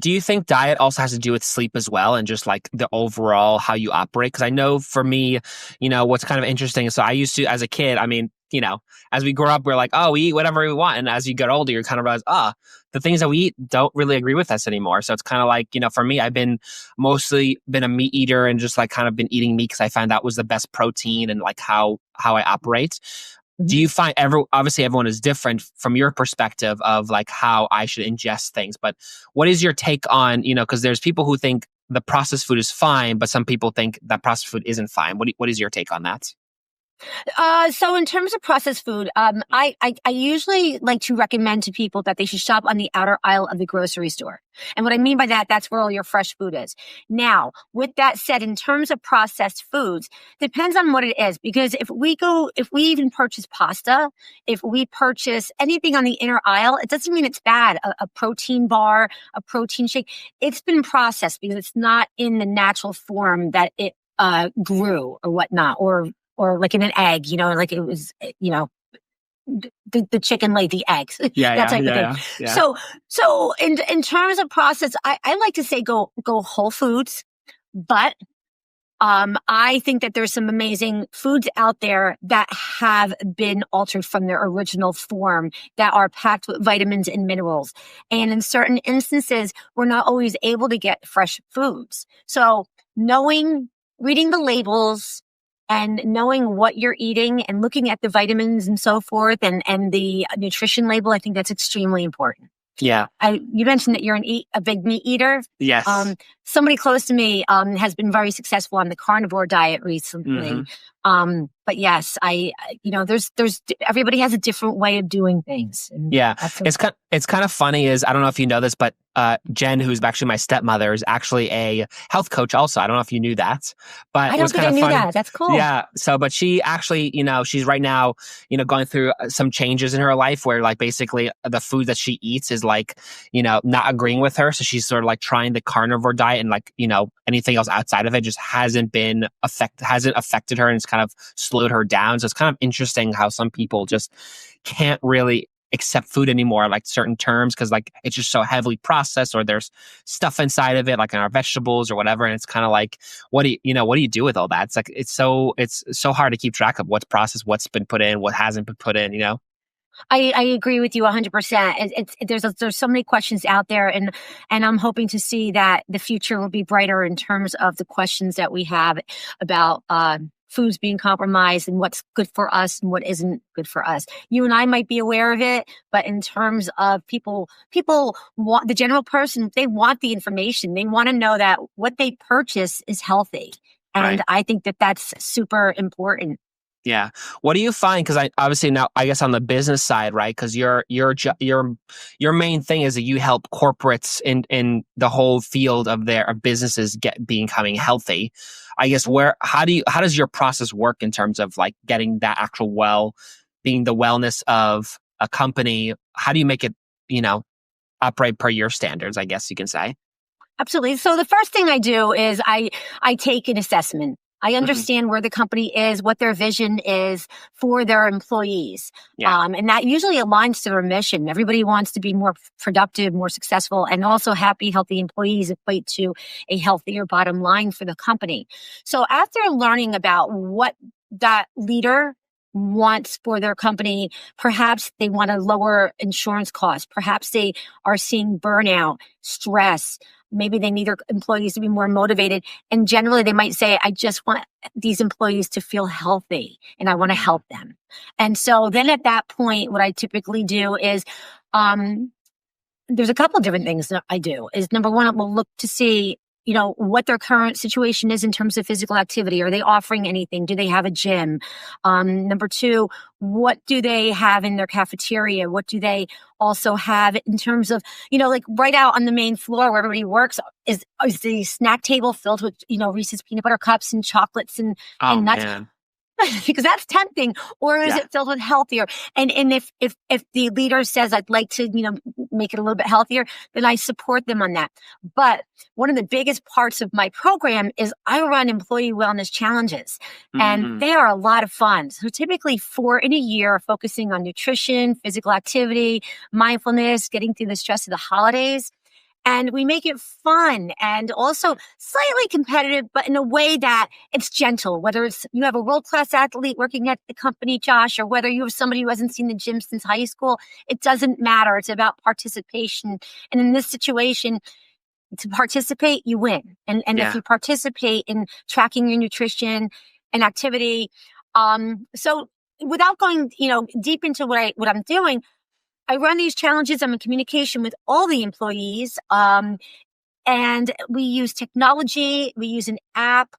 Do you think diet also has to do with sleep as well and just like the overall how you operate? Because I know for me, what's kind of interesting. So I used to, as a kid, I mean, as we grow up, we're like, oh, we eat whatever we want. And as you get older, you kind of realize, the things that we eat don't really agree with us anymore. So it's kind of like, for me, I've mostly been a meat eater and just like kind of been eating meat because I found that was the best protein and like how I operate. Do you find obviously everyone is different from your perspective of like how I should ingest things, but what is your take on, because there's people who think the processed food is fine, but some people think that processed food isn't fine. What is your take on that? So in terms of processed food, I usually like to recommend to people that they should shop on the outer aisle of the grocery store. And what I mean by that, that's where all your fresh food is. Now, with that said, in terms of processed foods, depends on what it is. Because if we even purchase pasta, if we purchase anything on the inner aisle, it doesn't mean it's bad. A protein bar, a protein shake, it's been processed because it's not in the natural form that it grew or whatnot, or like in an egg, like it was, the chicken laid the eggs, that type of thing. Yeah. So in terms of process, I like to say go whole foods, but I think that there's some amazing foods out there that have been altered from their original form that are packed with vitamins and minerals. And in certain instances, we're not always able to get fresh foods. So reading the labels, and knowing what you're eating and looking at the vitamins and so forth and the nutrition label, I think that's extremely important. Yeah. You mentioned that you're a big meat eater. Yes. Somebody close to me has been very successful on the carnivore diet recently. But yes, there's everybody has a different way of doing things. Yeah. It's kind of funny I don't know if you know this, but Jen, who's actually my stepmother, is actually a health coach also. I don't know if you knew that, but I don't think I knew that. That's cool. Yeah. So, but she actually, she's right now, going through some changes in her life where like basically the food that she eats is like, not agreeing with her. So she's sort of like trying the carnivore diet and like, anything else outside of it just hasn't affected her and it's kind of slowed her down. So it's kind of interesting how some people just can't really accept food anymore, like certain terms, because like it's just so heavily processed or there's stuff inside of it, like in our vegetables or whatever. And it's kind of like, what do you do with all that? It's like, it's so hard to keep track of what's processed, what's been put in, what hasn't been put in, I agree with you 100%. There's so many questions out there, and I'm hoping to see that the future will be brighter in terms of the questions that we have about foods being compromised and what's good for us and what isn't good for us. You and I might be aware of it, but in terms of people want the general person, they want the information. They want to know that what they purchase is healthy, and right. I think that that's super important. Yeah. What do you find? Because I obviously now, I guess on the business side, right? Because your main thing is that you help corporates in the whole field of their businesses becoming healthy. I guess how does your process work in terms of like getting that actual being the wellness of a company? How do you make it, operate per your standards? I guess you can say. Absolutely. So the first thing I do is I take an assessment. I understand where the company is, what their vision is for their employees. Yeah. And that usually aligns to their mission. Everybody wants to be more productive, more successful, and also happy, healthy employees equate to a healthier bottom line for the company. So after learning about what that leader wants for their company, perhaps they want to lower insurance costs. Perhaps they are seeing burnout, stress. Maybe they need their employees to be more motivated. And generally they might say, I just want these employees to feel healthy and I want to help them. And so then at that point, what I typically do is, there's a couple of different things that I do is number one, we'll look to see, what their current situation is in terms of physical activity. Are they offering anything? Do they have a gym? Number two, what do they have in their cafeteria? What do they also have in terms of, like right out on the main floor where everybody works is the snack table filled with, Reese's peanut butter cups and chocolates and nuts. Man. Because that's tempting, or is it filled with healthier? And if the leader says I'd like to, make it a little bit healthier, then I support them on that. But one of the biggest parts of my program is I run employee wellness challenges, and they are a lot of fun. So typically 4 in a year, focusing on nutrition, physical activity, mindfulness, getting through the stress of the holidays. And we make it fun and also slightly competitive, but in a way that it's gentle, whether it's you have a world-class athlete working at the company, Josh, or whether you have somebody who hasn't seen the gym since high school, it doesn't matter. It's about participation. And in this situation, to participate, you win. And if you participate in tracking your nutrition and activity, so without going, deep into what I'm doing, I run these challenges. I'm in communication with all the employees. And we use technology. We use an app.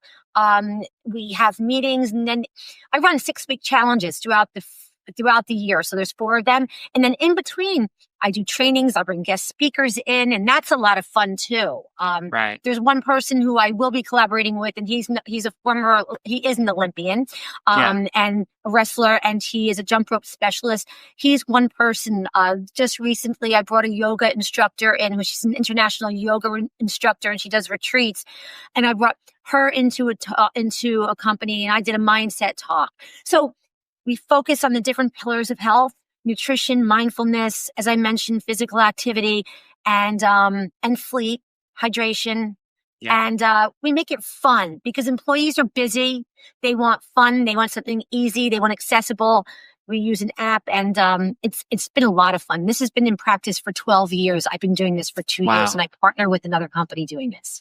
We have meetings, and then I run 6-week challenges throughout the year. So there's 4 of them. And then in between, I do trainings. I bring guest speakers in, and that's a lot of fun too. Right. There's one person who I will be collaborating with, and he is an Olympian, and a wrestler, and he is a jump rope specialist. He's one person. Just recently, I brought a yoga instructor in, who she's an international yoga instructor, and she does retreats. And I brought her into a company, and I did a mindset talk. So we focus on the different pillars of health: nutrition, mindfulness, as I mentioned, physical activity, and sleep, hydration. Yeah. And we make it fun because employees are busy. They want fun. They want something easy. They want accessible. We use an app, and it's been a lot of fun. This has been in practice for 12 years. I've been doing this for 2 years, and I partner with another company doing this.